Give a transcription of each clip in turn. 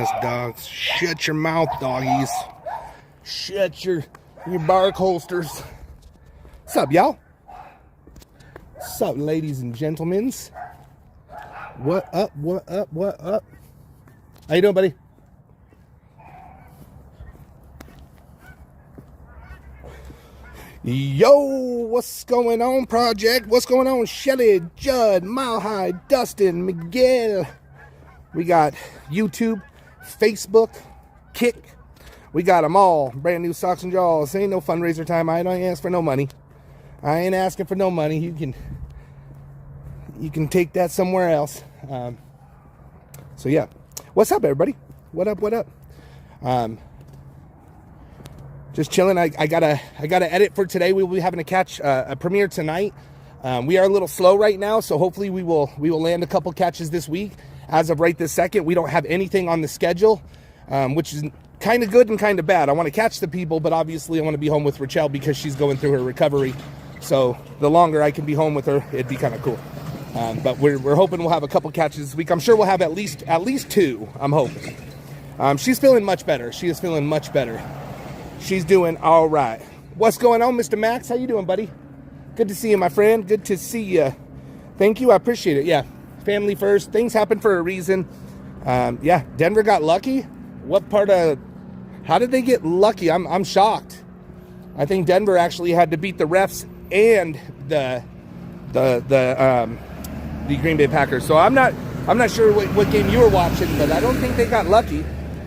us, dogs. Shut your mouth, doggies. Shut your bark holsters. What's up, y'all? What's up, ladies and gentlemen? What up, what up, what up? How you doing, buddy? Yo, what's going on, Project? What's going on, Shelly, Judd, Mile High, Dustin, Miguel? We got YouTube, Facebook, Kick. We got them all. Brand new socks and jaws. Ain't no fundraiser time. I don't ask for no money. I ain't asking for no money. You can take that somewhere else. So yeah, what's up, everybody? What up? What up? Just chilling. I gotta edit for today. We will be having to catch a premiere tonight. We are a little slow right now, so hopefully we will land a couple catches this week. As of right this second, we don't have anything on the schedule, which is kind of good and kind of bad. I want to catch the people, but obviously I want to be home with Rachel because she's going through her recovery. So the longer I can be home with her, it'd be kind of cool. But we're hoping we'll have a couple catches this week. I'm sure we'll have at least two. I'm hoping. She's feeling much better. She is feeling much better. She's doing all right. What's going on, Mr. Max? How you doing, buddy? Good to see you, my friend. Good to see you. Thank you. I appreciate it. Yeah, family first. Things happen for a reason. Yeah, Denver got lucky. What part of? How did they get lucky? I'm shocked. I think Denver actually had to beat the refs and the Green Bay Packers. So I'm not sure what game you were watching, but I don't think they got lucky.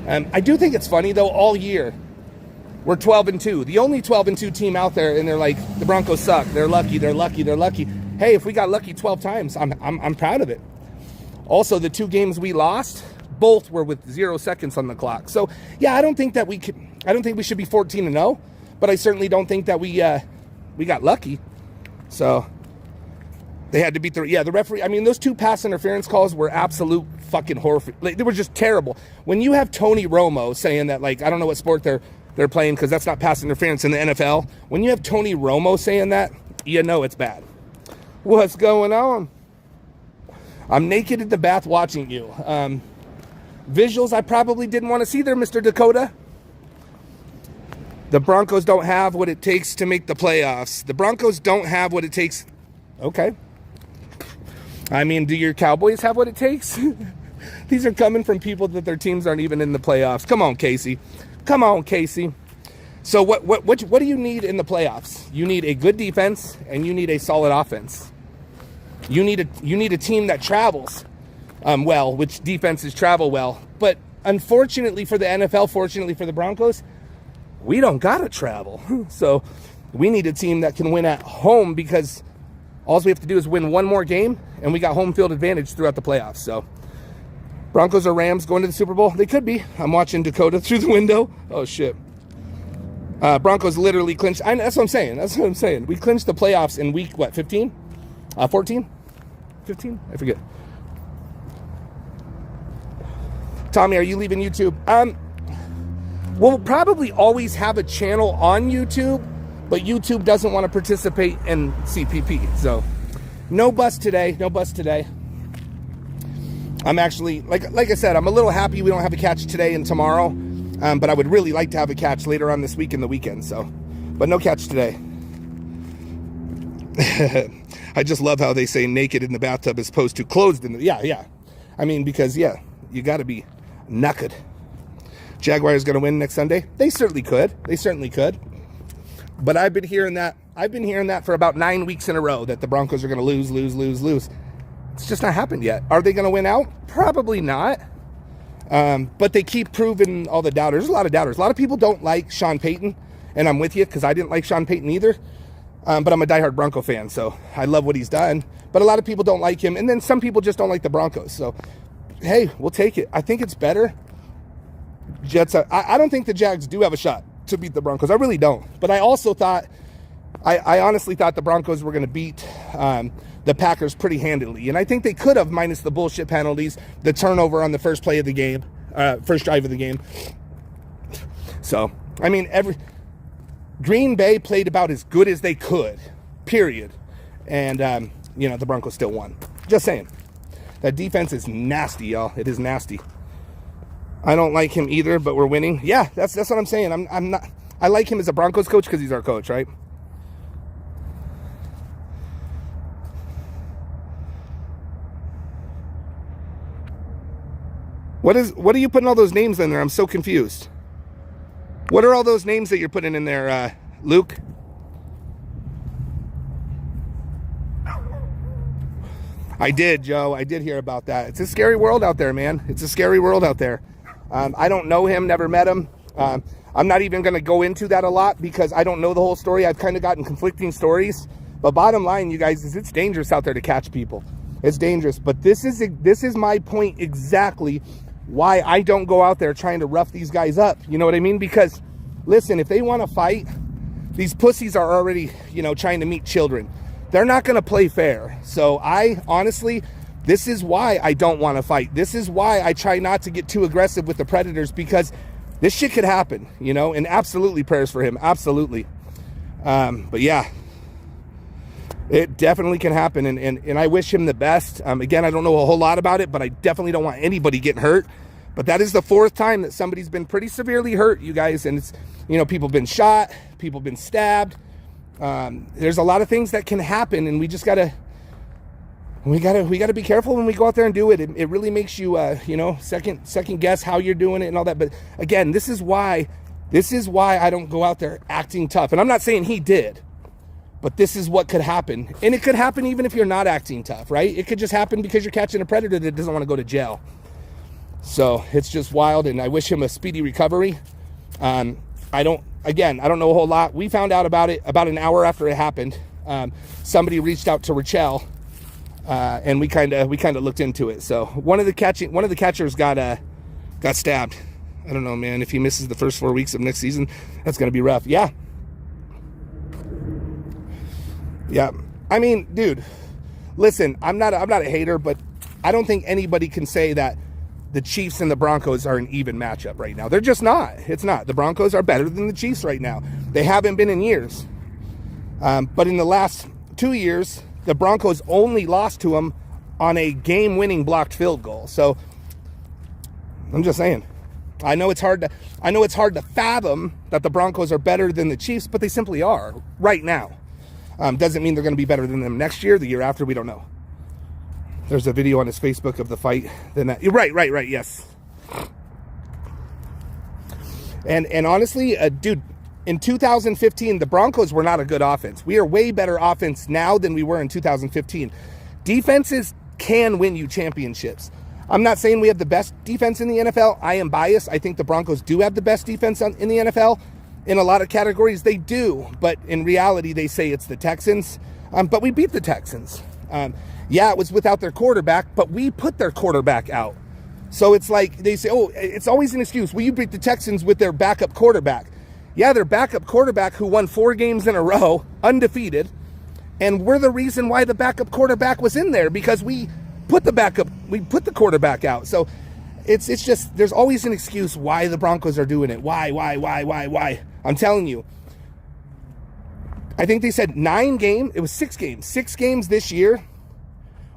I do think it's funny though. All year we're 12-2, the only 12-2 team out there, and they're like, the Broncos suck. They're lucky. They're lucky. They're lucky. Hey, if we got lucky 12 times, I'm proud of it. Also, the two games we lost, both were with 0 seconds on the clock. So yeah, I don't think we should be 14-0, but I certainly don't think that we got lucky. So they had to beat the referee. I mean, those two pass interference calls were absolute fucking horrific. Like, they were just terrible. When you have Tony Romo saying that, like, I don't know what sport they're playing because that's not pass interference in the NFL. When you have Tony Romo saying that, you know it's bad. What's going on? I'm naked in the bath watching you. Visuals I probably didn't want to see there, Mr. Dakota. The Broncos don't have what it takes to make the playoffs. The Broncos don't have what it takes. Okay. I mean, do your Cowboys have what it takes? These are coming from people that their teams aren't even in the playoffs. Come on, Casey. Come on, Casey. So what do you need in the playoffs? You need a good defense and you need a solid offense. You need a team that travels well, which defenses travel well. But unfortunately for the NFL, fortunately for the Broncos, we don't gotta travel. So we need a team that can win at home because all we have to do is win one more game and we got home field advantage throughout the playoffs. So Broncos or Rams going to the Super Bowl? They could be. I'm watching Dakota through the window. Oh, shit. Broncos literally clinched. That's what I'm saying. That's what I'm saying. We clinched the playoffs in week, 15? 14? 15? I forget. Tommy, are you leaving YouTube? We'll probably always have a channel on YouTube, but YouTube doesn't want to participate in CPP. So no bus today. No bus today. I'm actually, like I said, I'm a little happy we don't have a catch today and tomorrow, but I would really like to have a catch later on this week and the weekend, so, but no catch today. I just love how they say naked in the bathtub as opposed to clothed in the, yeah. I mean, because, yeah, you got to be naked. Jaguars going to win next Sunday? They certainly could. But I've been hearing that for about 9 weeks in a row, that the Broncos are going to lose. It's just not happened yet. Are they going to win out? Probably not. But they keep proving all the doubters. There's a lot of doubters. A lot of people don't like Sean Payton, and I'm with you because I didn't like Sean Payton either. But I'm a diehard Bronco fan, so I love what he's done. But a lot of people don't like him, and then some people just don't like the Broncos. So, hey, we'll take it. I think it's better. Jets. I don't think the Jags do have a shot to beat the Broncos. I really don't. But I also thought, I honestly thought the Broncos were going to beat the Packers pretty handily. And I think they could have, minus the bullshit penalties, the turnover on the first play of the game, first drive of the game. So, I mean, Green Bay played about as good as they could, period. And, the Broncos still won. Just saying. That defense is nasty, y'all. It is nasty. I don't like him either, but we're winning. Yeah, that's what I'm saying. I'm not. I like him as a Broncos coach because he's our coach, right? What are you putting all those names in there? I'm so confused. What are all those names that you're putting in there, Luke? I did, Joe. I did hear about that. It's a scary world out there, man. It's a scary world out there. I don't know him, never met him. I'm not even going to go into that a lot because I don't know the whole story. I've kind of gotten conflicting stories. But bottom line, you guys, is it's dangerous out there to catch people. It's dangerous. But this is my point exactly why I don't go out there trying to rough these guys up. You know what I mean? Because, listen, if they want to fight, these pussies are already, trying to meet children. They're not going to play fair. So I honestly, this is why I don't want to fight. This is why I try not to get too aggressive with the Predators, because this shit could happen, and absolutely prayers for him. Absolutely. But yeah, it definitely can happen. And I wish him the best. Again, I don't know a whole lot about it, but I definitely don't want anybody getting hurt. But that is the 4th time that somebody's been pretty severely hurt, you guys. And it's, people have been shot, people have been stabbed. There's a lot of things that can happen, and we just gotta be careful when we go out there and do it. It really makes you, second guess how you're doing it and all that. But again, this is why I don't go out there acting tough. And I'm not saying he did, but this is what could happen. And it could happen even if you're not acting tough, right? It could just happen because you're catching a predator that doesn't want to go to jail. So it's just wild, and I wish him a speedy recovery. I don't know a whole lot. We found out about it about an hour after it happened. Somebody reached out to Rachel, and we kind of looked into it. So one of the catchers got stabbed. I don't know, man. If he misses the first 4 weeks of next season, that's gonna be rough. Yeah. I mean, dude, listen. I'm not a hater, but I don't think anybody can say that the Chiefs and the Broncos are an even matchup right now. They're just not. It's not. The Broncos are better than the Chiefs right now. They haven't been in years. But in the last 2 years, the Broncos only lost to them on a game-winning blocked field goal. So I'm just saying. I know it's hard to fathom that the Broncos are better than the Chiefs, but they simply are right now. Doesn't mean they're going to be better than them next year, the year after. We don't know. There's a video on his Facebook of the fight. Then that, right, yes. And honestly, dude, in 2015, the Broncos were not a good offense. We are way better offense now than we were in 2015. Defenses can win you championships. I'm not saying we have the best defense in the NFL. I am biased. I think the Broncos do have the best defense in the NFL. In a lot of categories, they do. But in reality, they say it's the Texans. But we beat the Texans. Yeah, it was without their quarterback, but we put their quarterback out. So it's like they say, oh, it's always an excuse. Well, you beat the Texans with their backup quarterback. Yeah, their backup quarterback who won 4 games in a row, undefeated. And we're the reason why the backup quarterback was in there, because we put the quarterback out. So it's just, there's always an excuse why the Broncos are doing it. Why? I'm telling you. I think they said it was 6 games. 6 games this year.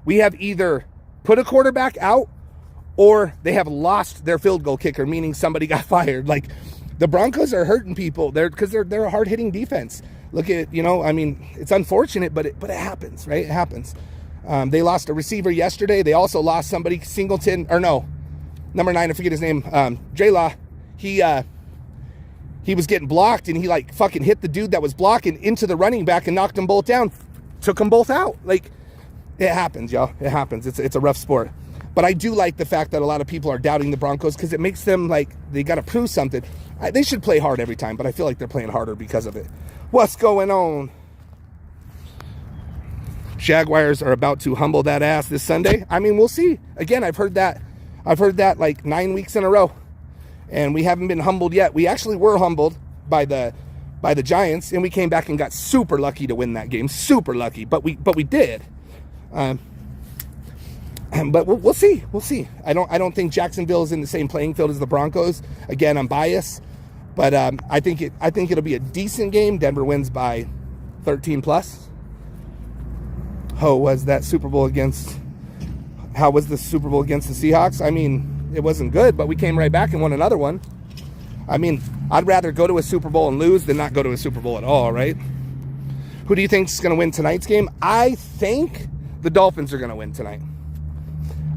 We have either put a quarterback out or they have lost their field goal kicker, meaning somebody got fired. Like, the Broncos are hurting people because they're a hard-hitting defense. Look at, it's unfortunate, but it happens, right? It happens. They lost a receiver yesterday. They also lost somebody, number 9, I forget his name, J-Law. He was getting blocked, and he fucking hit the dude that was blocking into the running back and knocked them both down, took them both out. Like, it happens, y'all. It happens. It's a rough sport. But I do like the fact that a lot of people are doubting the Broncos, because it makes them like they got to prove something. They should play hard every time, but I feel like they're playing harder because of it. What's going on? Jaguars are about to humble that ass this Sunday. I mean, we'll see. Again, I've heard that like 9 weeks in a row, and we haven't been humbled yet. We actually were humbled by the Giants, and we came back and got super lucky to win that game. Super lucky, but we did. But we'll see. We'll see. I don't think Jacksonville is in the same playing field as the Broncos. Again, I'm biased, but I think it'll be a decent game. Denver wins by 13 plus. How was the Super Bowl against the Seahawks? I mean, It wasn't good, but we came right back and won another one. I mean, I'd rather go to a Super Bowl and lose than not go to a Super Bowl at all, right? Who do you think is going to win tonight's game? I think the Dolphins are going to win tonight.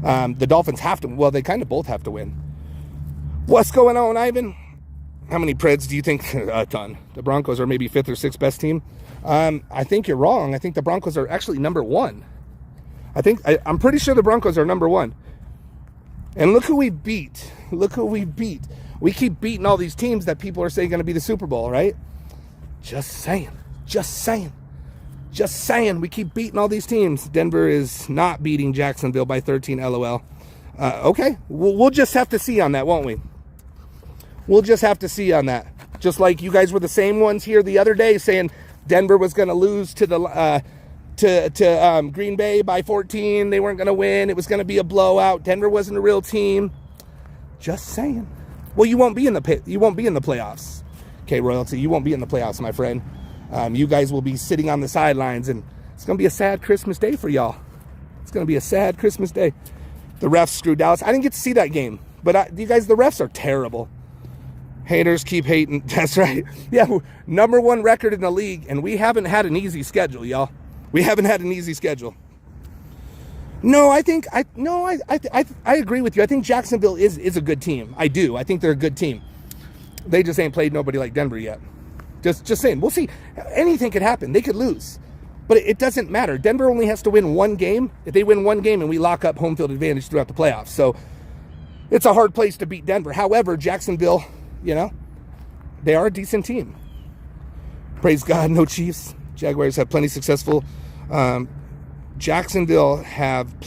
The Dolphins have to. Well, they kind of both have to win. What's going on, Ivan? How many Preds do you think? A ton. The Broncos are maybe 5th or 6th best team. I think you're wrong. I think the Broncos are actually number 1. I'm pretty sure the Broncos are number 1. And look who we beat. Look who we beat. We keep beating all these teams that people are saying going to be the Super Bowl, right? Just saying. We keep beating all these teams. Denver is not beating Jacksonville by 13, LOL. Okay. We'll just have to see on that, won't we? We'll just have to see on that. Just like you guys were the same ones here the other day saying Denver was going to lose to the to Green Bay by 14. They weren't going to win. It was going to be a blowout. Denver wasn't a real team. Just saying. Well, you won't be in the playoffs. Okay, Royalty, you won't be in the playoffs, my friend. You guys will be sitting on the sidelines, and it's going to be a sad Christmas day for y'all. It's going to be a sad Christmas day. The refs screwed Dallas. I didn't get to see that game, but you guys, the refs are terrible. Haters keep hating. That's right. Yeah, number 1 record in the league, and we haven't had an easy schedule, y'all. We haven't had an easy schedule. No, I agree with you. I think Jacksonville is a good team. I do. I think they're a good team. They just ain't played nobody like Denver yet. Just saying. We'll see. Anything could happen. They could lose. But it doesn't matter. Denver only has to win 1 game. If they win 1 game, and we lock up home field advantage throughout the playoffs. So it's a hard place to beat Denver. However, Jacksonville, they are a decent team. Praise God, no Chiefs. Jaguars have plenty successful. Jacksonville have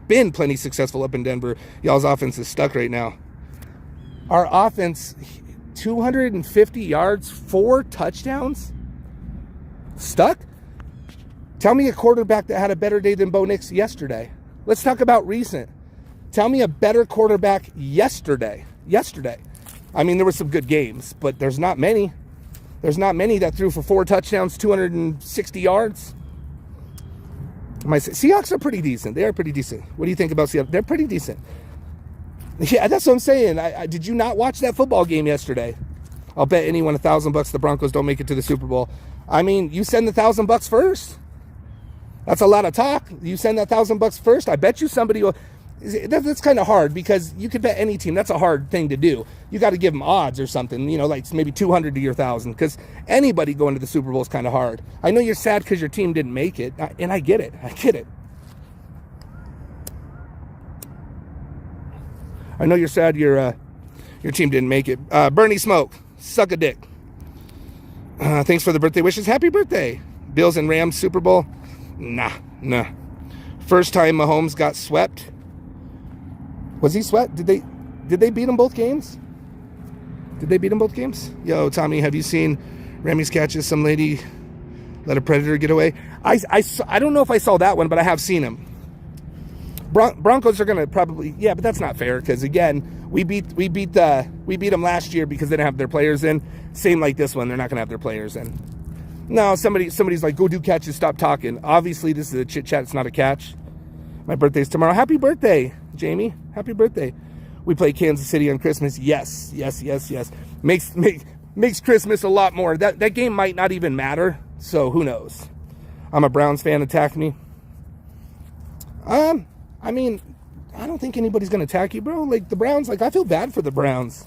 been plenty successful up in Denver. Y'all's offense is stuck right now. Our offense, 250 yards, 4 touchdowns. Stuck? Tell me a quarterback that had a better day than Bo Nix yesterday. Let's talk about recent. Tell me a better quarterback yesterday. I mean, there were some good games, but there's not many. There's not many that threw for 4 touchdowns, 260 yards. Seahawks are pretty decent. They are pretty decent. What do you think about Seahawks? They're pretty decent. Yeah, that's what I'm saying. Did you not watch that football game yesterday? I'll bet anyone $1,000 the Broncos don't make it to the Super Bowl. I mean, you send the $1,000 first. That's a lot of talk. You send that $1,000 first. I bet you somebody will. That's kind of hard because you could bet any team. That's a hard thing to do. You got to give them odds or something, like maybe 200 to your 1,000, because anybody going to the Super Bowl is kind of hard. I know you're sad because your team didn't make it, and I get it. I know you're sad your team didn't make it. Bernie Smoke, suck a dick. Thanks for the birthday wishes. Happy birthday. Bills and Rams Super Bowl. Nah. First time Mahomes got swept. Was he swept? Did they beat him both games? Yo, Tommy, have you seen Remy's catches? Some lady let a predator get away. I don't know if I saw that one, but I have seen him. Broncos are gonna probably, but that's not fair because again, we beat them last year because they didn't have their players in. Same like this one, they're not gonna have their players in. No, somebody's like, go do catches, stop talking. Obviously, this is a chit chat. It's not a catch. My birthday's tomorrow. Happy birthday, Jamie. Happy birthday. We play Kansas City on Christmas. Yes. Makes Christmas a lot more. That game might not even matter. So who knows? I'm a Browns fan. Attack me. I mean, I don't think anybody's gonna attack you, bro. Like the Browns. Like I feel bad for the Browns.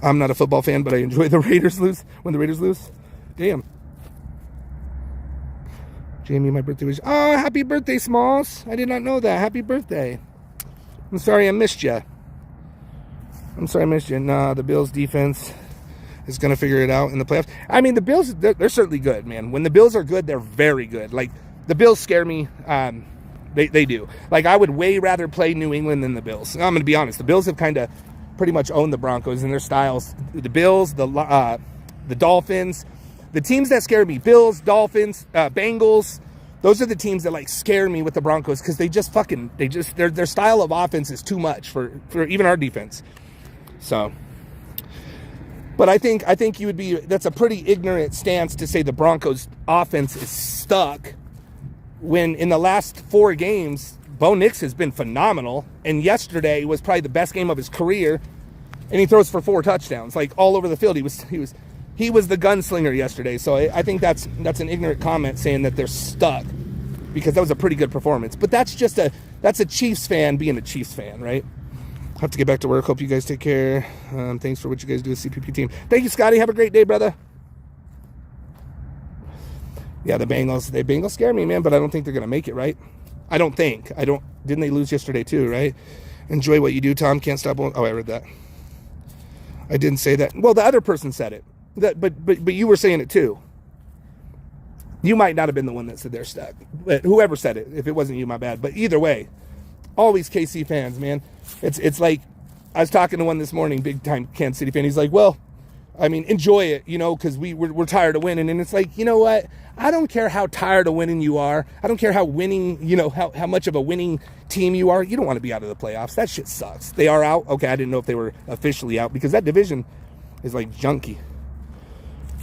I'm not a football fan, but I enjoy the Raiders lose when the Raiders lose. Damn. Jamie, my birthday was... Oh, happy birthday, Smalls. I did not know that. Happy birthday. I'm sorry I missed you. Nah, the Bills defense is going to figure it out in the playoffs. I mean, the Bills, they're certainly good, man. When the Bills are good, they're very good. Like, the Bills scare me. They do. Like, I would way rather play New England than the Bills. I'm going to be honest. The Bills have kind of pretty much owned the Broncos in their styles. The Bills, the Dolphins... The teams that scare me, Bills, Dolphins, Bengals, those are the teams that like scare me with the Broncos because their style of offense is too much for even our defense. So, but I think that's a pretty ignorant stance to say the Broncos offense is stuck when in the last 4 games, Bo Nix has been phenomenal, and yesterday was probably the best game of his career, and he throws for 4 touchdowns, like all over the field. He was the gunslinger yesterday. So I think that's an ignorant comment saying that they're stuck, because that was a pretty good performance. But that's a Chiefs fan being a Chiefs fan, right? I have to get back to work. Hope you guys take care. Thanks for what you guys do with CPP team. Thank you, Scotty. Have a great day, brother. Yeah, the Bengals scare me, man, but I don't think they're going to make it, right? Didn't they lose yesterday too, right? Enjoy what you do, Tom. Can't stop. Oh, I read that. I didn't say that. Well, the other person said it. But you were saying it too. You might not have been the one that said they're stuck. But whoever said it, if it wasn't you, my bad. But either way, always KC fans, man. It's like, I was talking to one this morning, big time Kansas City fan. He's like, well, I mean, enjoy it, because we're tired of winning. And it's like, you know what? I don't care how tired of winning you are. I don't care how winning, how much of a winning team you are. You don't want to be out of the playoffs. That shit sucks. They are out. Okay, I didn't know if they were officially out, because that division is like junky.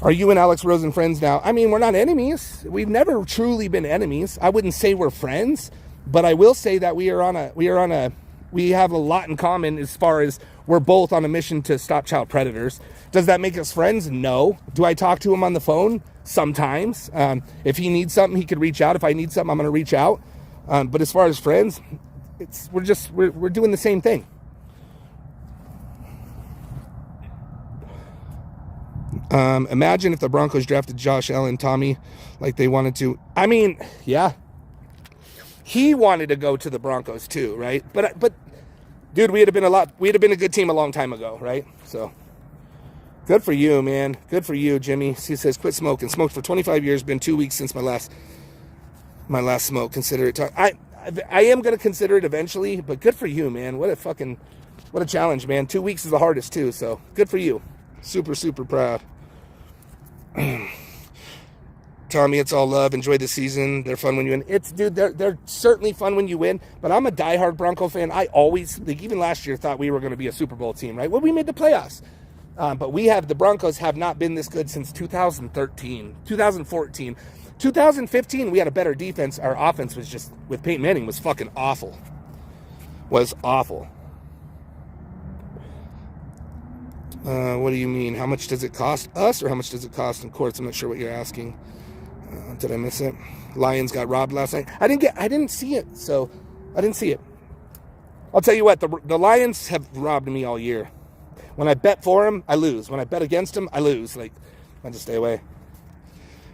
Are you and Alex Rosen friends now? I mean, we're not enemies. We've never truly been enemies. I wouldn't say we're friends, but I will say that we have a lot in common, as far as we're both on a mission to stop child predators. Does that make us friends? No. Do I talk to him on the phone? Sometimes. If he needs something, he could reach out. If I need something, I'm going to reach out. But as far as friends, we're doing the same thing. Imagine if the Broncos drafted Josh Allen, Tommy, like they wanted to. I mean, yeah. He wanted to go to the Broncos too, right? But dude, we'd have been a good team a long time ago, right? So good for you, man. Good for you, Jimmy. He says, quit smoking. Smoked for 25 years. Been 2 weeks since my last smoke. Consider it. I am going to consider it eventually, but good for you, man. What a challenge, man. 2 weeks is the hardest too. So good for you. Super, super proud. Tommy, it's all love. Enjoy the season. They're fun when you win. They're certainly fun when you win, but I'm a diehard Bronco fan. I always, even last year, thought we were going to be a Super Bowl team, right? Well, we made the playoffs. But the Broncos have not been this good since 2013, 2014. 2015, we had a better defense. Our offense was just, with Peyton Manning, was fucking awful. Was awful. What do you mean? How much does it cost us, or how much does it cost in courts? I'm not sure what you're asking. Did I miss it? Lions got robbed last night. I didn't see it, so I didn't see it. I'll tell you what, the Lions have robbed me all year. When I bet for them, I lose. When I bet against them, I lose. Like, I just stay away.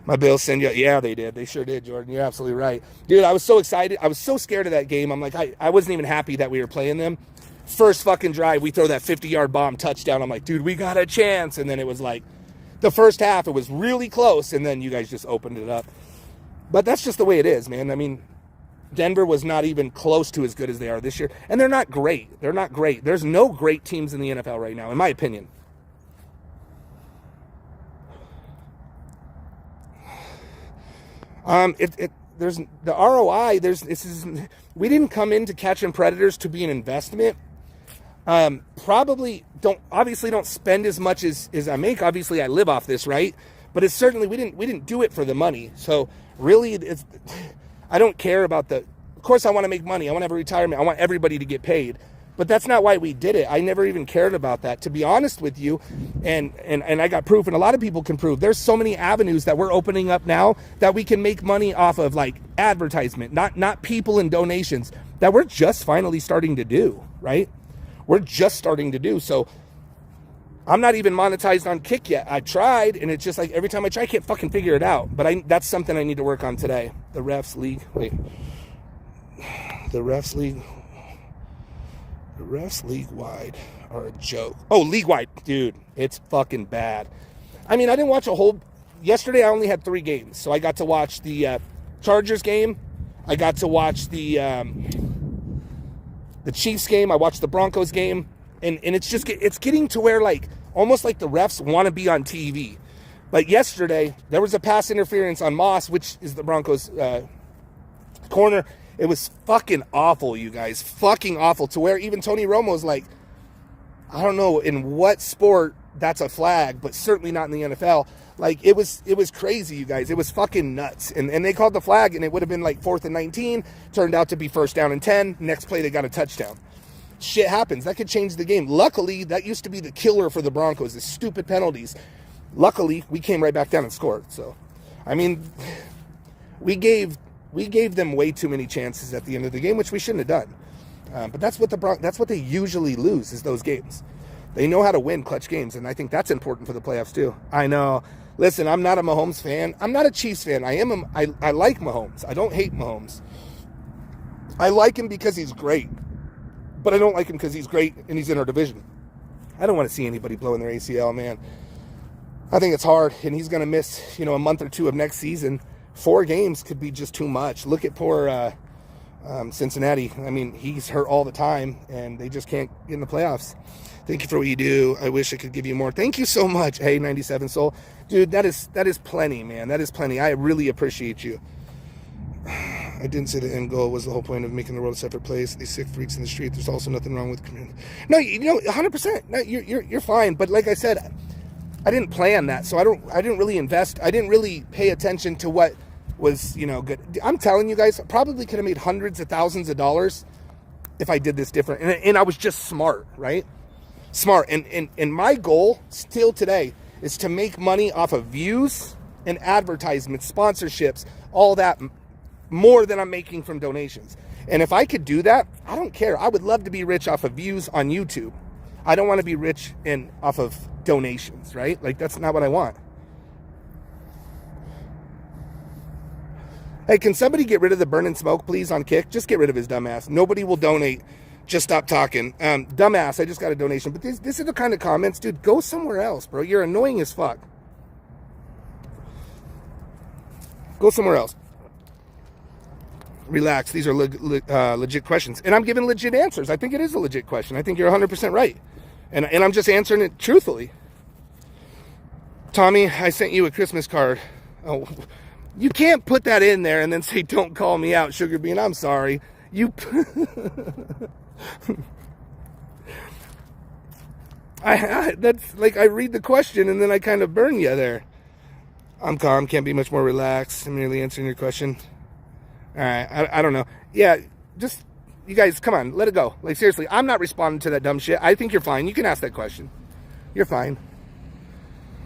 My Bills send you. Yeah, they did. They sure did, Jordan. You're absolutely right. Dude, I was so excited. I was so scared of that game. I'm like, I wasn't even happy that we were playing them. First fucking drive, we throw that 50-yard bomb touchdown. I'm like, dude, we got a chance. And then it was like, the first half, it was really close, and then you guys just opened it up. But that's just the way it is, man. I mean, Denver was not even close to as good as they are this year. And they're not great. They're not great. There's no great teams in the NFL right now, in my opinion. There's the ROI. We didn't come into catching predators to be an investment. Probably don't spend as much as I make. Obviously, I live off this, right? But it's certainly, we didn't do it for the money. So really, I don't care about of course I want to make money. I want to have a retirement. I want everybody to get paid. But that's not why we did it. I never even cared about that, to be honest with you. And I got proof, and a lot of people can prove. There's so many avenues that we're opening up now that we can make money off of, like advertisement, not people and donations, that we're just finally starting to do, right? We're just starting to do. So I'm not even monetized on Kick yet. I tried, and it's just like every time I try, I can't fucking figure it out. But that's something I need to work on today. The refs league. Wait. The refs league. The refs league-wide are a joke. Oh, league-wide. Dude, it's fucking bad. I mean, I didn't watch yesterday I only had 3 games. So I got to watch the Chargers game. I got to watch the Chiefs game. I watched the Broncos game. And it's getting to where, like, almost like the refs want to be on TV. Like yesterday, there was a pass interference on Moss, which is the Broncos corner. It was fucking awful, you guys. Fucking awful, to where even Tony Romo's like, I don't know in what sport that's a flag, but certainly not in the NFL. Like, it was crazy, you guys. It was fucking nuts. And they called the flag, and it would have been like 4th and 19. Turned out to be 1st down and 10. Next play, they got a touchdown. Shit happens. That could change the game. Luckily, that used to be the killer for the Broncos, the stupid penalties. Luckily, we came right back down and scored. So, I mean, we gave them way too many chances at the end of the game, which we shouldn't have done. But that's what they usually lose, is those games. They know how to win clutch games, and I think that's important for the playoffs too. I know. Listen, I'm not a Mahomes fan. I'm not a Chiefs fan. I like Mahomes. I don't hate Mahomes. I like him because he's great. But I don't like him because he's great and he's in our division. I don't want to see anybody blowing their ACL, man. I think it's hard, and he's going to miss, a month or two of next season. 4 games could be just too much. Look at poor Cincinnati. I mean, he's hurt all the time, and they just can't get in the playoffs. Thank you for what you do. I wish I could give you more. Thank you so much. Hey, 97 Soul. Dude, that is plenty, man. That is plenty. I really appreciate you. I didn't say the end goal was the whole point of making the world a separate place. These sick freaks in the street. There's also nothing wrong with community. No, 100%. No, you're fine. But like I said, I didn't plan that, so I didn't really invest. I didn't really pay attention to what was, good. I'm telling you guys, I probably could have made hundreds of thousands of dollars if I did this different. And I was just smart, right? Smart. And my goal still today is to make money off of views and advertisements, sponsorships, all that, more than I'm making from donations. And if I could do that, I don't care. I would love to be rich off of views on YouTube. I don't want to be rich off of donations, right? Like, that's not what I want. Hey, can somebody get rid of the burn and smoke, please, on Kick? Just get rid of his dumbass. Nobody will donate. Just stop talking. Dumbass, I just got a donation. But this is the kind of comments, dude, go somewhere else, bro. You're annoying as fuck. Go somewhere else. Relax. These are legit questions. And I'm giving legit answers. I think it is a legit question. I think you're 100% right. And I'm just answering it truthfully. Tommy, I sent you a Christmas card. Oh, you can't put that in there and then say, don't call me out, Sugar Bean. I'm sorry. That's like, I read the question and then I kind of burn you there. I'm calm, can't be much more relaxed. I'm merely answering your question. All right, I don't know. Yeah, just, you guys, come on, let it go. Like, seriously, I'm not responding to that dumb shit. I think you're fine. You can ask that question. You're fine.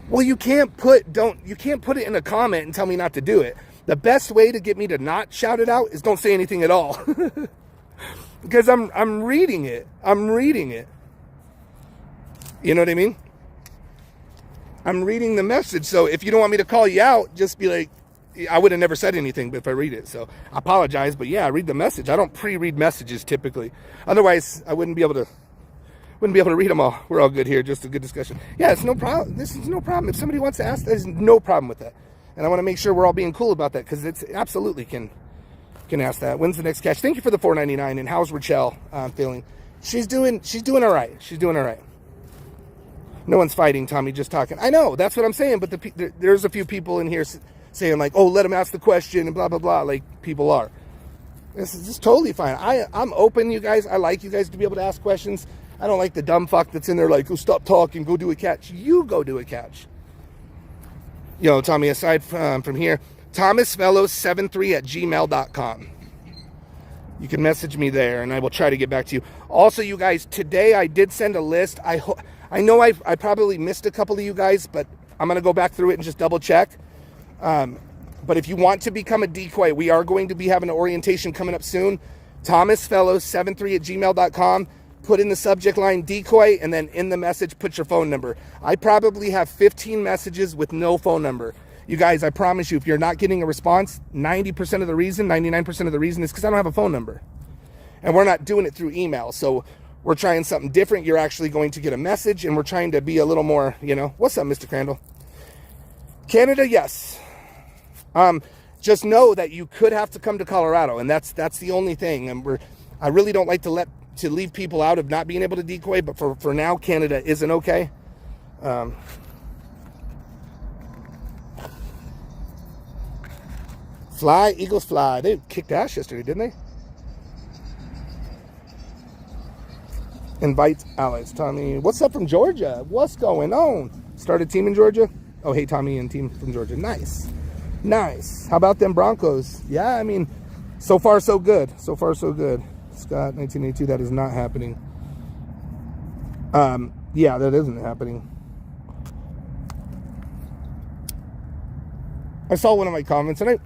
Well, you can't put it in a comment and tell me not to do it. The best way to get me to not shout it out is don't say anything at all. Because I'm reading it. I'm reading it. You know what I mean? I'm reading the message. So if you don't want me to call you out, just be like, I would have never said anything if I read it. So I apologize, but yeah, I read the message. I don't pre-read messages typically. Otherwise, I wouldn't be able to read them all. We're all good here. Just a good discussion. Yeah, it's no problem. This is no problem. If somebody wants to ask, there's no problem with that. And I want to make sure we're all being cool about that, because it's absolutely can ask that. When's the next catch? Thank you for the $4.99. And how's Rachel feeling? She's doing all right. She's doing all right. No one's fighting, Tommy, just talking. I know, that's what I'm saying, but there's a few people in here saying like, oh, let him ask the question and blah, blah, blah, like people are. This is just totally fine. I'm open, you guys. I like you guys to be able to ask questions. I don't like the dumb fuck that's in there like, oh, stop talking, go do a catch. You go do a catch. Tommy, aside from here, thomasfellows73@gmail.com. You can message me there, and I will try to get back to you. Also, you guys, today I did send a list. I know I probably missed a couple of you guys, but I'm going to go back through it and just double check. But if you want to become a Decoy, we are going to be having an orientation coming up soon. thomasfellows73@gmail.com. Put in the subject line Decoy, and then in the message, put your phone number. I probably have 15 messages with no phone number. You guys, I promise you, if you're not getting a response, 90% of the reason, 99% of the reason is because I don't have a phone number. And we're not doing it through email. So we're trying something different. You're actually going to get a message, and we're trying to be a little more, What's up, Mr. Crandall? Canada, yes. Just know that you could have to come to Colorado, and that's the only thing. And I really don't like to leave people out of not being able to decoy, but for now, Canada isn't okay. Fly, Eagles fly. They kicked ass yesterday, didn't they? Invite allies. Tommy, what's up from Georgia? What's going on? Start a team in Georgia? Oh, hey, Tommy and team from Georgia. Nice. Nice. How about them Broncos? Yeah, I mean, so far so good. So far so good. Scott, 1982, that is not happening. Yeah, that isn't happening. I saw one of my comments, and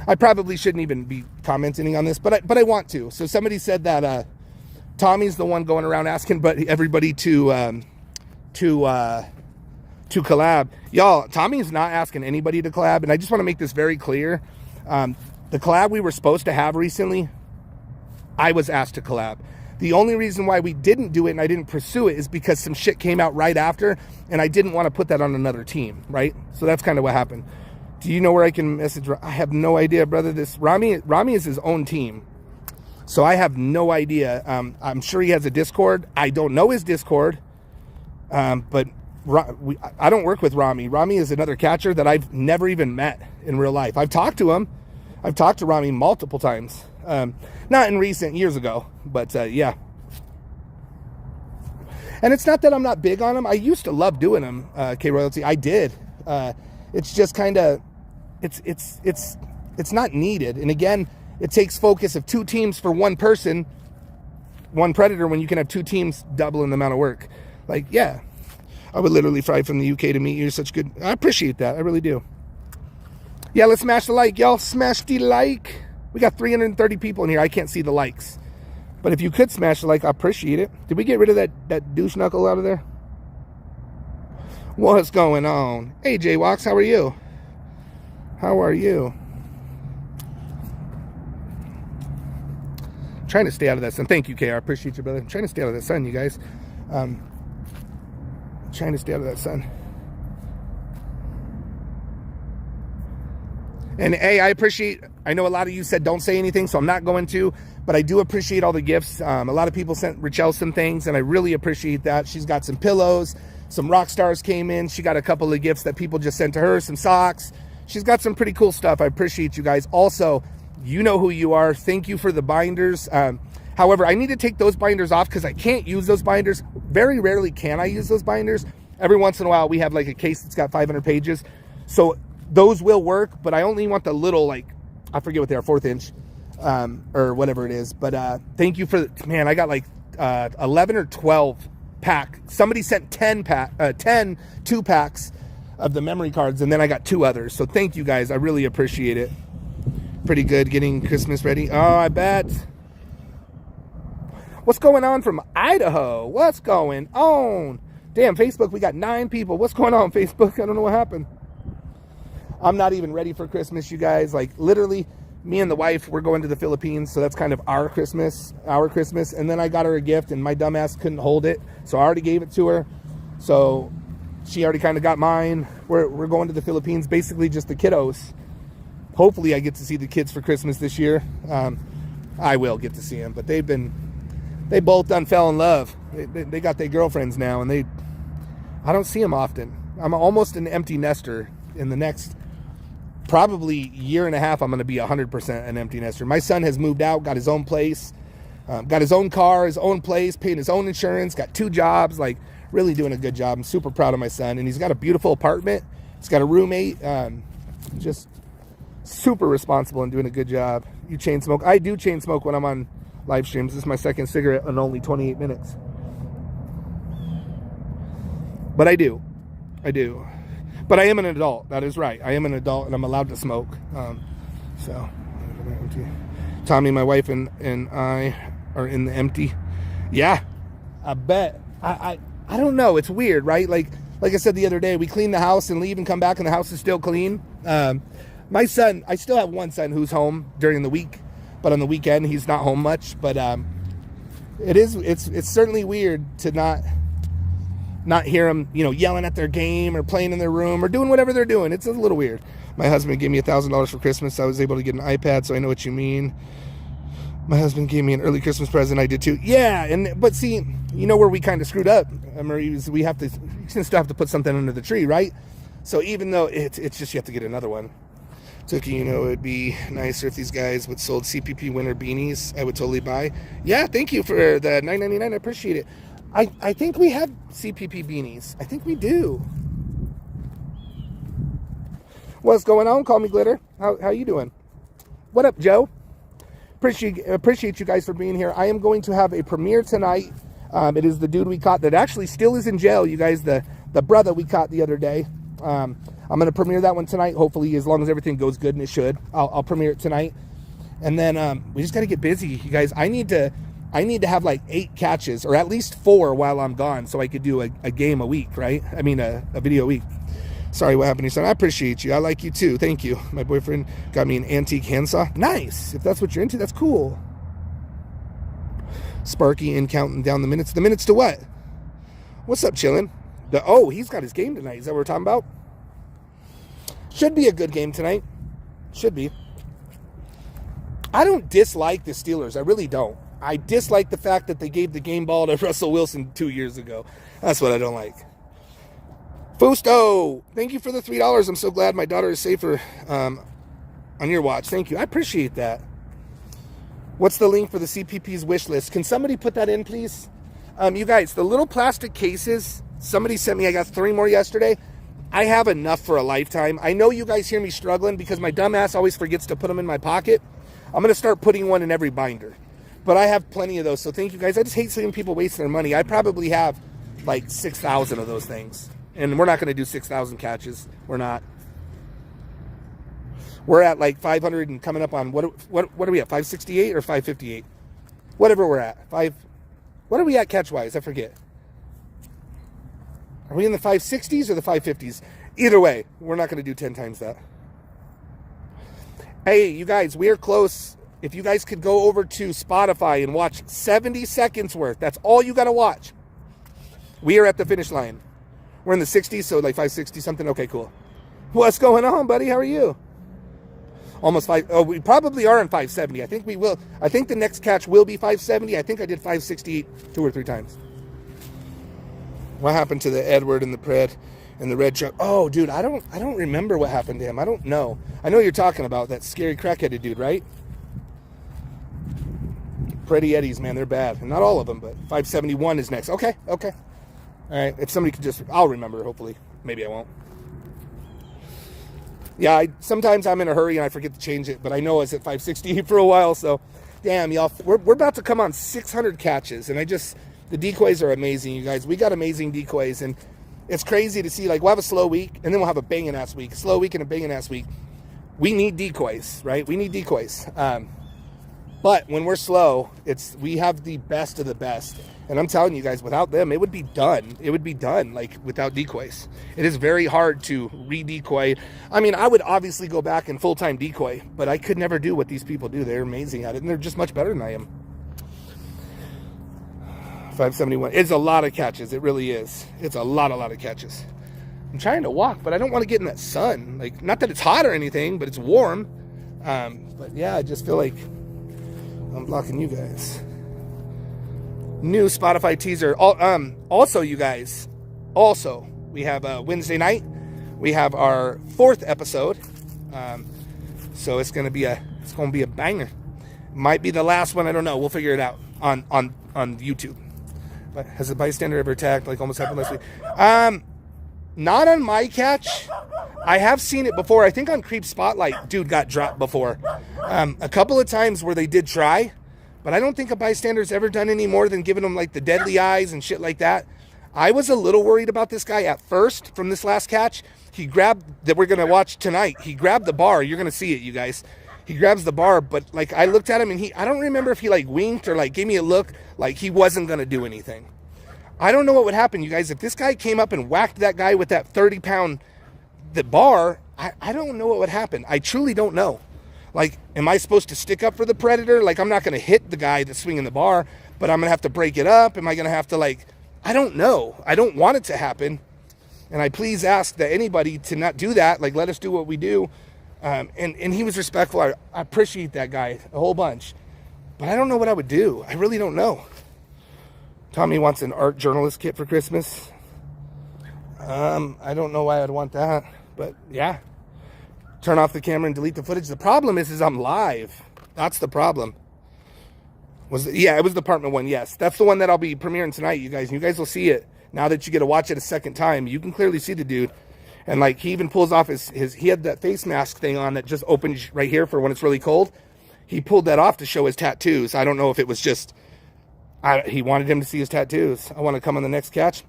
I probably shouldn't even be commenting on this, but I want to. So somebody said that Tommy's the one going around asking everybody to collab. Y'all, Tommy's not asking anybody to collab, and I just want to make this very clear. The collab we were supposed to have recently, I was asked to collab. The only reason why we didn't do it and I didn't pursue it is because some shit came out right after, and I didn't want to put that on another team, right? So that's kind of what happened. Do you know where I can message? I have no idea, brother. This Rami is his own team, so I have no idea. I'm sure he has a Discord. I don't know his Discord, but I don't work with Rami. Rami is another catcher that I've never even met in real life. I've talked to him. I've talked to Rami multiple times. Not in recent years ago, but yeah. And it's not that I'm not big on him. I used to love doing them, K-Royalty. I did. It's just kind of, it's not needed. And again, it takes focus of 2 teams for one person, one predator, when you can have 2 teams doubling the amount of work. Like, yeah, I would literally fly from the UK to meet you. You're such good. I appreciate that. I really do. Yeah, let's smash the like, y'all. Smash the like. We got 330 people in here. I can't see the likes. But if you could smash the like, I appreciate it. Did we get rid of that douche knuckle out of there? What's going on? Hey, J-Walks, how are you? How are you? I'm trying to stay out of that sun. Thank you, KR. I appreciate you, brother. I'm trying to stay out of that sun, you guys. Trying to stay out of that sun. And hey, I know a lot of you said don't say anything, so I'm not going to, but I do appreciate all the gifts. A lot of people sent Richelle some things, and I really appreciate that. She's got some pillows, some rock stars came in. She got a couple of gifts that people just sent to her, some socks. She's got some pretty cool stuff. I appreciate you guys. Also, you know who you are. Thank you for the binders. However, I need to take those binders off because I can't use those binders. Very rarely can I use those binders. Every once in a while, we have like a case that's got 500 pages. So those will work, but I only want the little, like, I forget what they are, 4th inch, or whatever it is. But thank you for, man, I got like 11 or 12 pack. Somebody sent 10 2-packs of the memory cards, and then I got 2 others. So thank you guys. I really appreciate it. Pretty good getting Christmas ready. Oh, I bet. What's going on from Idaho? What's going on? Damn, Facebook, we got 9 people. What's going on, Facebook? I don't know what happened. I'm not even ready for Christmas, you guys. Like, literally, me and the wife, we're going to the Philippines, so that's kind of our Christmas. And then I got her a gift, and my dumbass couldn't hold it, so I already gave it to her. So she already kind of got mine. We're going to the Philippines, basically just the kiddos. Hopefully I get to see the kids for Christmas this year. I will get to see them, but they both done fell in love. They got their girlfriends now, and I don't see them often. I'm almost an empty nester. In the next probably year and a half, I'm going to be 100% an empty nester. My son has moved out, got his own place, got his own car, his own place, paying his own insurance, got 2 jobs, like really doing a good job. I'm super proud of my son, and he's got a beautiful apartment. He's got a roommate, just super responsible and doing a good job. You chain smoke? I do chain smoke when I'm on live streams. This is my 2nd cigarette in only 28 minutes. But I do. But I am an adult. That is right. I am an adult, and I'm allowed to smoke. So, Tommy, my wife, and I are in the empty. Yeah, I bet. I don't know. It's weird, right? Like I said the other day, we clean the house and leave and come back, and the house is still clean. My son, I still have one son who's home during the week, but on the weekend he's not home much. But it's certainly weird to not hear them, yelling at their game or playing in their room or doing whatever they're doing. It's a little weird. My husband gave me $1,000 for Christmas. I was able to get an iPad, so I know what you mean. My husband gave me an early Christmas present. I did too. Yeah, but see, where we kind of screwed up, Marie, is we still have to put something under the tree, right? So even though it's just you have to get another one. Tookie, it would be nicer if these guys would sold CPP winter beanies. I would totally buy. Yeah, thank you for the $9.99. I appreciate it. I think we have CPP beanies. I think we do. What's going on? Call me Glitter. How you doing? What up, Joe? Appreciate you guys for being here. I am going to have a premiere tonight. It is the dude we caught that actually still is in jail, you guys. The brother we caught the other day. I'm going to premiere that one tonight. Hopefully, as long as everything goes good, and it should. I'll premiere it tonight. And then we just got to get busy, you guys. I need to have like 8 catches, or at least 4 while I'm gone, so I could do a game a week, right? I mean, a video a week. Sorry, what happened to your son? I appreciate you. I like you too. Thank you. My boyfriend got me an antique handsaw. Nice. If that's what you're into, that's cool. Sparky and counting down the minutes. The minutes to what? What's up, chillin'? Oh, he's got his game tonight. Is that what we're talking about? Should be a good game tonight. Should be. I don't dislike the Steelers. I really don't. I dislike the fact that they gave the game ball to Russell Wilson 2 years ago. That's what I don't like. Fusto, thank you for the $3. I'm so glad my daughter is safer on your watch. Thank you. I appreciate that. What's the link for the CPP's wish list? Can somebody put that in, please? You guys, the little plastic cases, somebody sent me, I got 3 more yesterday. I have enough for a lifetime. I know you guys hear me struggling because my dumb ass always forgets to put them in my pocket. I'm going to start putting one in every binder. But I have plenty of those, so thank you guys. I just hate seeing people waste their money. I probably have like 6,000 of those things. And we're not going to do 6,000 catches. We're not. We're at like 500 and coming up on, what are we at, 568 or 558? Whatever we're at. What are we at catch-wise? I forget. Are we in the 560s or the 550s? Either way, we're not going to do 10 times that. Hey, you guys, we are close. If you guys could go over to Spotify and watch 70 seconds worth, that's all you got to watch. We are at the finish line. We're in the 60s, so like 560 something. Okay, cool. What's going on, buddy? How are you? Almost 5. Oh, we probably are in 570. I think we will. I think the next catch will be 570. I think I did 568 2 or 3 times. What happened to the Edward and the Pred and the red truck? Oh, dude, I don't remember what happened to him. I don't know. I know you're talking about that scary crackheaded dude, right? Pretty Eddies, man, they're bad. And not all of them, but 571 is next. Okay. All right, if somebody could just, I'll remember, hopefully. Maybe I won't. Yeah, sometimes I'm in a hurry and I forget to change it, but I know it's at 560 for a while, so damn, y'all. We're about to come on 600 catches, and the decoys are amazing, you guys. We got amazing decoys, and it's crazy to see, like, we'll have a slow week, and then we'll have a banging-ass week. Slow week and a banging-ass week. We need decoys, right? We need decoys. But when we're slow, we have the best of the best. And I'm telling you guys, without them, it would be done. It would be done, like, without decoys. It is very hard to re-decoy. I mean, I would obviously go back and full-time decoy, but I could never do what these people do. They're amazing at it, and they're just much better than I am. 571. It's a lot of catches. It really is. It's a lot of catches. I'm trying to walk, but I don't want to get in that sun. Like, not that it's hot or anything, but it's warm. But, yeah, I just feel like I'm blocking you guys. New Spotify teaser. Also, you guys, we have Wednesday night. We have our 4th episode. So it's gonna be a banger. Might be the last one. I don't know. We'll figure it out on YouTube. But has a bystander ever attacked like almost happened last week? Not on my catch. I have seen it before. I think on Creep Spotlight, dude got dropped before. A couple of times where they did try. But I don't think a bystander's ever done any more than giving them like the deadly eyes and shit like that. I was a little worried about this guy at first from this last catch. He grabbed, that we're going to watch tonight, he grabbed the bar. You're going to see it, you guys. He grabs the bar, but like I looked at him and I don't remember if he like winked or like gave me a look like he wasn't going to do anything. I don't know what would happen, you guys. If this guy came up and whacked that guy with that 30-pound bar, I don't know what would happen. I truly don't know. Like, am I supposed to stick up for the predator? Like, I'm not going to hit the guy that's swinging the bar, but I'm going to have to break it up. Am I going to have to, like, I don't know. I don't want it to happen. And I please ask that anybody to not do that. Like, let us do what we do. And he was respectful. I appreciate that guy a whole bunch. But I don't know what I would do. I really don't know. Tommy wants an art journalist kit for Christmas. I don't know why I'd want that. But, yeah. Turn off the camera and delete the footage. The problem is I'm live. That's the problem. It was the apartment one. Yes, that's the one that I'll be premiering tonight, you guys. You guys will see it now that you get to watch it a second time. You can clearly see the dude. And like he even pulls off he had that face mask thing on that just opens right here for when it's really cold. He pulled that off to show his tattoos. I don't know if it was just, he wanted him to see his tattoos. I want to come on the next catch.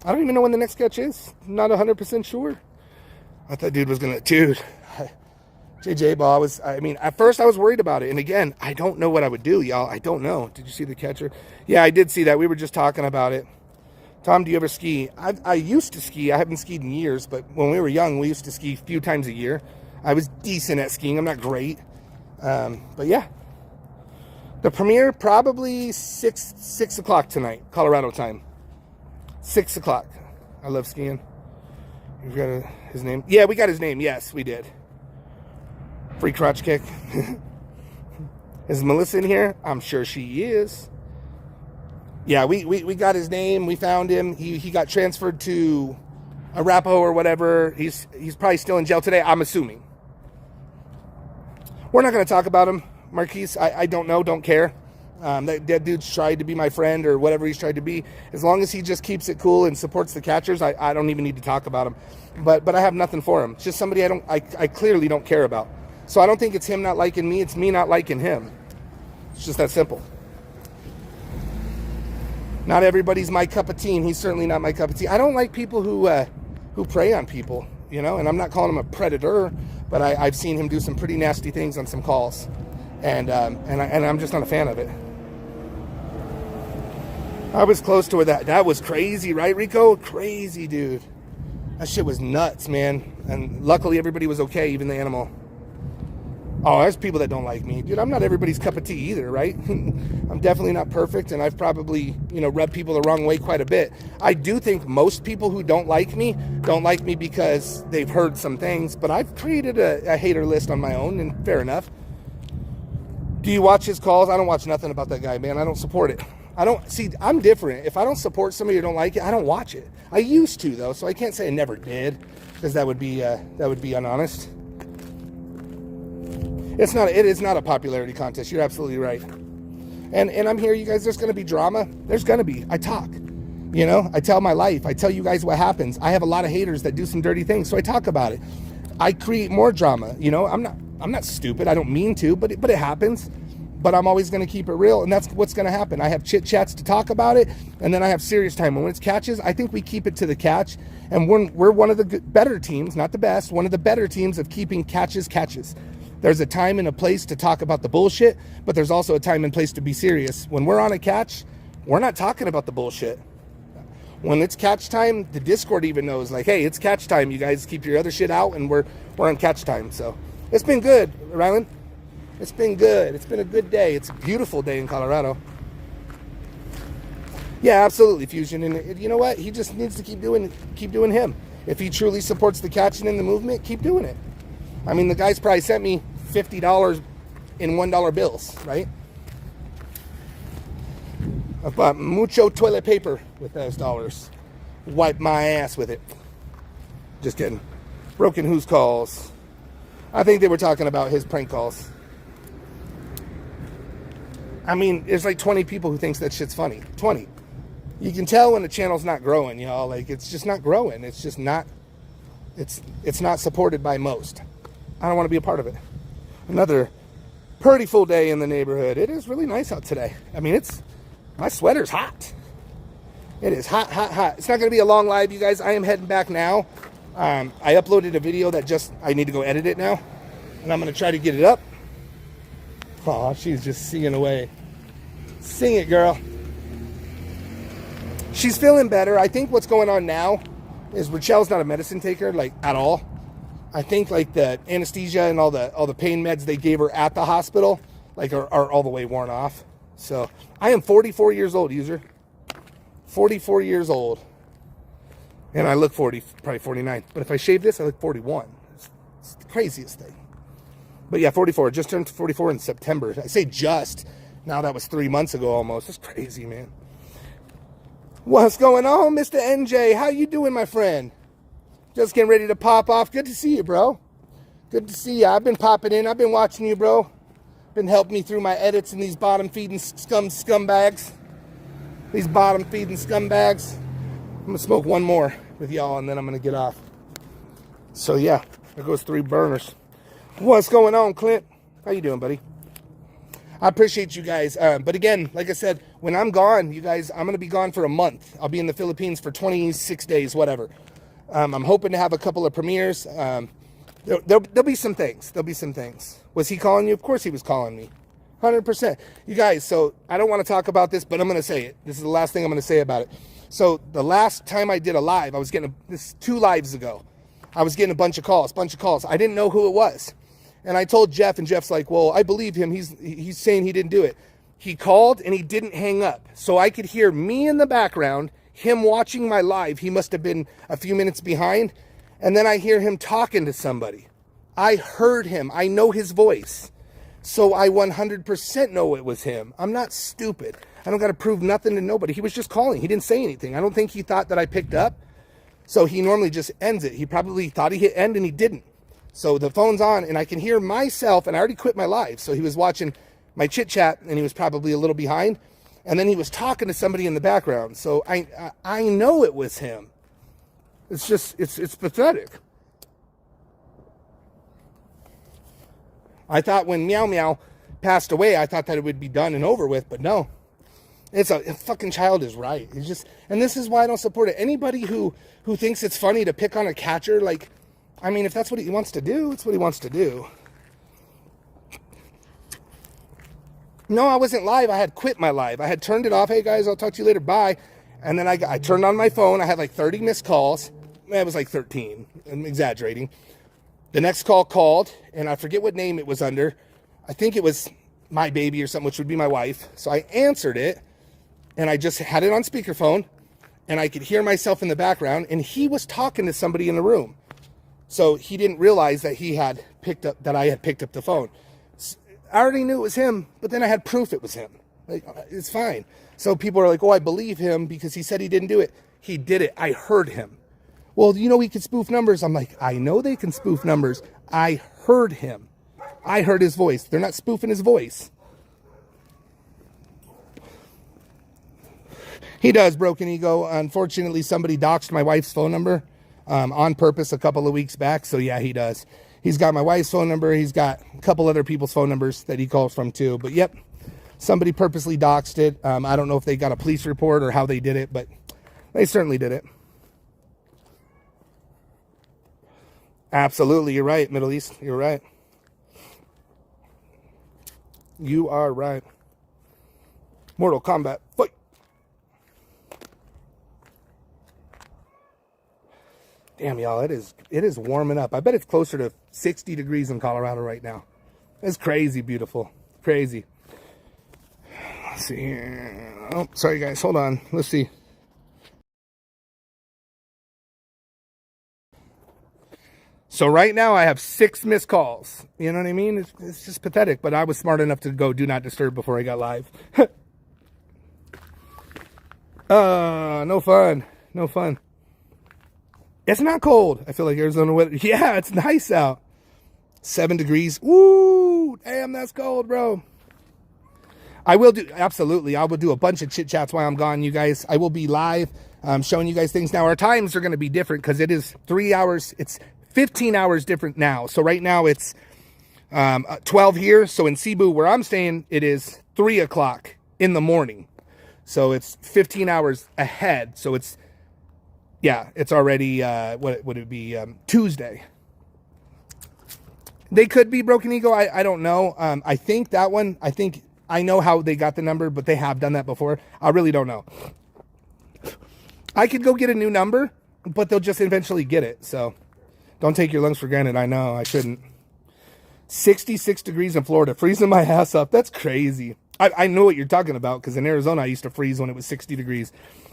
I don't even know when the next catch is. Not 100% sure. I thought dude was going to, dude. JJ ball I mean, at first I was worried about it. And again, I don't know what I would do, y'all. I don't know. Did you see the catcher? Yeah, I did see that. We were just talking about it. Tom, do you ever ski? I used to ski. I haven't skied in years, but when we were young, we used to ski a few times a year. I was decent at skiing. I'm not great. But yeah. The premiere, probably 6 o'clock tonight, Colorado time. 6 o'clock. I love skiing. You got his name? Yeah, we got his name. Yes, we did. Free crotch kick. Is Melissa in here? I'm sure she is. Yeah, we got his name. We found him. He got transferred to Arapahoe or whatever. He's probably still in jail today, I'm assuming. We're not going to talk about him, Marquise. I don't know, don't care. That dude's tried to be my friend or whatever he's tried to be. As long as he just keeps it cool and supports the catchers, I don't even need to talk about him. But I have nothing for him. It's just somebody I clearly don't care about. So I don't think it's him not liking me. It's me not liking him. It's just that simple. Not everybody's my cup of tea, and he's certainly not my cup of tea. I don't like people who prey on people, you know, and I'm not calling him a predator, but I've seen him do some pretty nasty things on some calls, and I'm just not a fan of it. I was close to it. That was crazy, right, Rico? Crazy, dude. That shit was nuts, man. And luckily everybody was okay, even the animal. Oh, there's people that don't like me. Dude, I'm not everybody's cup of tea either, right? I'm definitely not perfect, and I've probably, rubbed people the wrong way quite a bit. I do think most people who don't like me because they've heard some things, but I've created a hater list on my own, and fair enough. Do you watch his calls? I don't watch nothing about that guy, man. I don't support it. I'm different. If I don't support somebody or don't like it, I don't watch it. I used to, though, so I can't say I never did, because that would be unhonest. It is not a popularity contest. You're absolutely right. And I'm here, you guys. There's going to be drama. There's going to be. I talk. I tell my life. I tell you guys what happens. I have a lot of haters that do some dirty things, so I talk about it. I create more drama. I'm not stupid. I don't mean to, but it happens. But I'm always going to keep it real, and that's what's going to happen. I have chit chats to talk about it, and then I have serious time. And when it's catches, I think we keep it to the catch, and we're one of the better teams, not the best, one of the better teams of keeping catches. There's a time and a place to talk about the bullshit, but there's also a time and place to be serious. When we're on a catch, we're not talking about the bullshit. When it's catch time, the Discord even knows, like, hey, it's catch time. You guys keep your other shit out, and we're on catch time. So it's been good, Rylan. It's been good. It's been a good day. It's a beautiful day in Colorado. Yeah, absolutely, Fusion. And you know what? He just needs to keep doing him. If he truly supports the catching and the movement, keep doing it. I mean, the guy's probably sent me $50 in $1 bills, right? I bought mucho toilet paper with those dollars. Wipe my ass with it. Just kidding. Broken Who's calls. I think they were talking about his prank calls. I mean, there's like 20 people who thinks that shit's funny. 20. You can tell when the channel's not growing, y'all. Like, it's just not growing. It's just not, it's not supported by most. I don't want to be a part of it. Another pretty full day in the neighborhood. It is really nice out today. I mean, my sweater's hot. It is hot, hot, hot. It's not going to be a long live, you guys. I am heading back now. I uploaded a video that I need to go edit it now. And I'm going to try to get it up. Oh, she's just singing away. Sing it, girl. She's feeling better. I think what's going on now is Rachel's not a medicine taker, like, at all. I think, like, the anesthesia and all the pain meds they gave her at the hospital, like, are all the way worn off. So, I am 44 years old, user. 44 years old. And I look 40, probably 49. But if I shave this, I look 41. It's the craziest thing. But yeah, 44. Just turned 44 in September. I say just. Now that was 3 months ago almost. It's crazy, man. What's going on, Mr. NJ? How you doing, my friend? Just getting ready to pop off. Good to see you, bro. Good to see you. I've been popping in. I've been watching you, bro. Been helping me through my edits and these bottom-feeding scumbags. These bottom-feeding scumbags. I'm going to smoke one more with y'all, and then I'm going to get off. So yeah, there goes 3 burners. What's going on, Clint? How you doing, buddy? I appreciate you guys. But again, like I said, when I'm gone, you guys, I'm going to be gone for a month. I'll be in the Philippines for 26 days, whatever. I'm hoping to have a couple of premieres. There'll be some things. There'll be some things. Was he calling you? Of course he was calling me. 100%. You guys, so I don't want to talk about this, but I'm going to say it. This is the last thing I'm going to say about it. So the last time I did a live, I was getting, this 2 lives ago, I was getting a bunch of calls. I didn't know who it was. And I told Jeff, and Jeff's like, well, I believe him. He's saying he didn't do it. He called and he didn't hang up. So I could hear me in the background, him watching my live. He must have been a few minutes behind. And then I hear him talking to somebody. I heard him. I know his voice. So I 100% know it was him. I'm not stupid. I don't got to prove nothing to nobody. He was just calling. He didn't say anything. I don't think he thought that I picked up. So he normally just ends it. He probably thought he hit end and he didn't. So the phone's on and I can hear myself, and I already quit my live. So he was watching my chit chat and he was probably a little behind. And then he was talking to somebody in the background. So I know it was him. It's just, it's pathetic. I thought when Meow Meow passed away, I thought that it would be done and over with, but no. It's a fucking child is right. It's just, and this is why I don't support it. Anybody who thinks it's funny to pick on a catcher, like, I mean, if that's what he wants to do, it's what he wants to do. No, I wasn't live. I had quit my live. I had turned it off. Hey, guys, I'll talk to you later. Bye. And then I turned on my phone. I had like 30 missed calls. It was like 13. I'm exaggerating. The next call called, and I forget what name it was under. I think it was my baby or something, which would be my wife. So I answered it, and I just had it on speakerphone, and I could hear myself in the background, and he was talking to somebody in the room. So he didn't realize that I had picked up the phone. I already knew it was him, but then I had proof it was him. Like, it's fine. So people are like, oh, I believe him because he said he didn't do it. He did it. I heard him. Well, you know he can spoof numbers. I'm like, I know they can spoof numbers. I heard him. I heard his voice. They're not spoofing his voice. He does, Broken Ego. Unfortunately, somebody doxed my wife's phone number on purpose a couple of weeks back. So yeah, he does. He's got my wife's phone number. He's got a couple other people's phone numbers that he calls from too. But yep, somebody purposely doxed it. I don't know if they got a police report or how they did it, but they certainly did it. Absolutely, you're right, Middle East. You're right. You are right. Mortal Kombat, fight. Damn, y'all, it is warming up. I bet it's closer to 60 degrees in Colorado right now. It's crazy beautiful. Crazy. Let's see here. Oh, sorry, guys. Hold on. Let's see. So right now I have 6 missed calls. You know what I mean? It's just pathetic. But I was smart enough to go do not disturb before I got live. No fun. No fun. It's not cold. I feel like Arizona weather. Yeah, it's nice out. 7 degrees. Woo! Damn, that's cold, bro. I will do, absolutely. I will do a bunch of chit chats while I'm gone, you guys. I will be live showing you guys things. Now, our times are going to be different because it is 3 hours. It's 15 hours different now. So right now it's 12 here. So in Cebu, where I'm staying, it is 3 o'clock in the morning. So it's 15 hours ahead. So it's, yeah, it's already, what would it be, Tuesday. They could be Broken Ego. I don't know. I think that one, I know how they got the number, but they have done that before. I really don't know. I could go get a new number, but they'll just eventually get it. So don't take your lungs for granted. I know I shouldn't. 66 degrees in Florida, freezing my ass up. That's crazy. I know what you're talking about because in Arizona, I used to freeze when it was 60 degrees.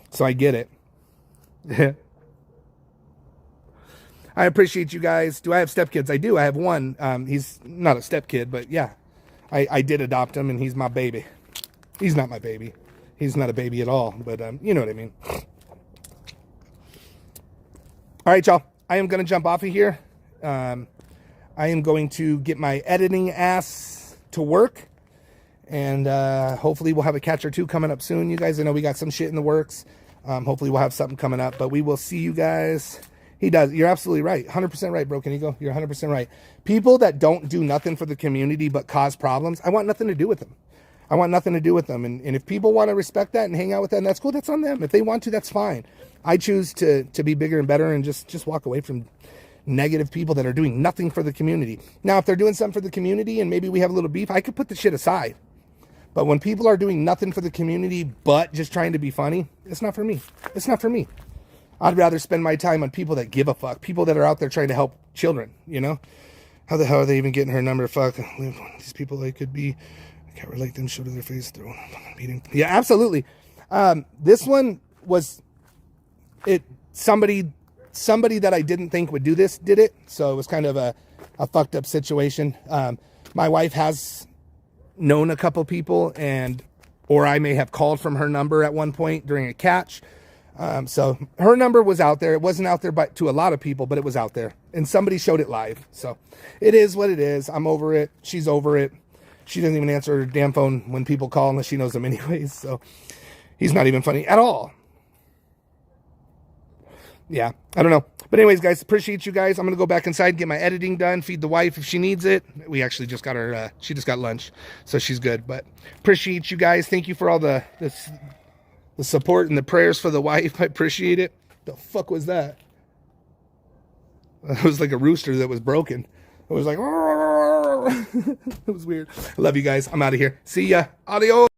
So I get it. I appreciate you guys. Do I have stepkids? I do. I have one. He's not a stepkid, but yeah, I did adopt him, and he's my baby. He's not my baby. He's not a baby at all, but you know what I mean. All right, y'all. I am going to jump off of here. I am going to get my editing ass to work, and hopefully we'll have a catch or two coming up soon. You guys, I know we got some shit in the works. Hopefully we'll have something coming up, but we will see you guys He does. You're absolutely right. 100% right, Broken Eagle. You're 100% right. People that don't do nothing for the community but cause problems, I want nothing to do with them. I want nothing to do with them. And if people want to respect that and hang out with that, and that's cool, that's on them. If they want to, that's fine. I choose to be bigger and better and just walk away from negative people that are doing nothing for the community. Now, if they're doing something for the community and maybe we have a little beef, I could put the shit aside. But when people are doing nothing for the community but just trying to be funny, it's not for me. It's not for me. I'd rather spend my time on people that give a fuck, people that are out there trying to help children, you know? How the hell are they even getting her number? Fuck, these people they could be, I can't relate them, show to their face, throw a meeting. Yeah, absolutely. This one was, somebody that I didn't think would do this did it, so it was kind of a fucked up situation. My wife has known a couple people, or I may have called from her number at one point during a catch. So her number was out there. It wasn't out there to a lot of people, but it was out there, and somebody showed it live. So it is what it is. I'm over it. She's over it. She doesn't even answer her damn phone when people call unless she knows them anyways. So he's not even funny at all. Yeah, I don't know. But anyways, guys, appreciate you guys. I'm going to go back inside, get my editing done, feed the wife if she needs it. We actually just got her, she just got lunch, so she's good. But appreciate you guys. Thank you for all the support and the prayers for the wife. I appreciate it. The fuck was that? It was like a rooster that was broken. It was like, it was weird. I love you guys. I'm out of here. See ya. Adios.